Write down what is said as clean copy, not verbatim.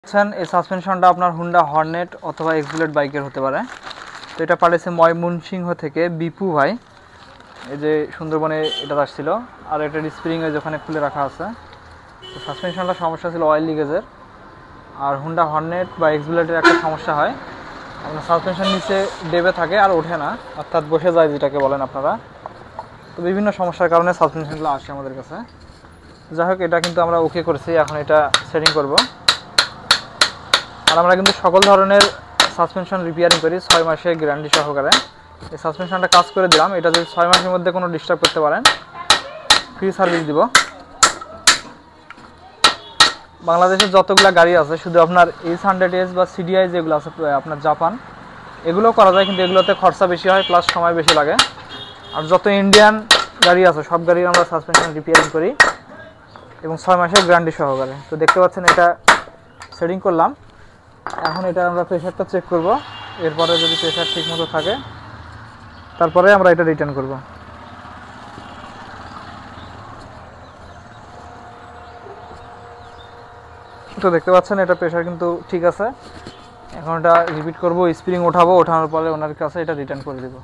এই সাসপেনশনটা আপনার Honda Hornet অথবা এক্সবুলেট বাইকের হতে পারে। তো এটা পাঠিয়েছে ময়মনসিংহ থেকে বিপু ভাই। এই যে সুন্দরবনে এটা আসছিল, আর এটার স্প্রিং এর ওখানে খুলে রাখা আছে। তো সাসপেনশনটা সমস্যা ছিল অয়েল লিকেজের। আর হুন্ডা হর্নেট বা এক্সবুলেটের একটা সমস্যা হয়, আপনার সাসপেনশন নিচে ডেবে থাকে আর ওঠে না, অর্থাৎ বসে যায় যেটাকে বলেন আপনারা। তো বিভিন্ন সমস্যার কারণে সাসপেনশনগুলো আসে আমাদের কাছে। যাই হোক, এটা কিন্তু আমরা ওকে করেছি, এখন এটা সেটিং করব। আর আমরা কিন্তু সকল ধরনের সাসপেনশন রিপেয়ারিং করি 6 মাসের গ্যারান্টি সহকারে। এই সাসপেনশনটা কাজ করে দিলাম, এটা যদি 6 মাসের মধ্যে কোনো ডিস্টার্ব করতে পারেন ফ্রি সার্ভিস দিব। বাংলাদেশের যতগুলো গাড়ি আছে, শুধু আপনার H100S বা CDI যেগুলো আছে আপনার জাপান, এগুলো করা যায়, কিন্তু এগুলোতে খরচা বেশি হয় প্লাস সময় বেশি লাগে। আর যত ইন্ডিয়ান গাড়ি আছে সব গাড়ির আমরা সাসপেনশন রিপেয়ারিং করি এবং 6 মাসের গ্যারান্টি সহকারে। তো দেখতে পাচ্ছেন এটা সেটিং করলাম। এখন এটা আমরা প্রেশারটা চেক করব, এরপরে যদি প্রেশার ঠিক মতো থাকে তারপরে আমরা এটা রিটার্ন করব। তো দেখতে পাচ্ছেন এটা প্রেশার কিন্তু ঠিক আছে। এখন এটা রিপিট করব, স্প্রিং ওঠাবো, ওঠানোর পরে ওনার কাছে এটা রিটার্ন করে দেব।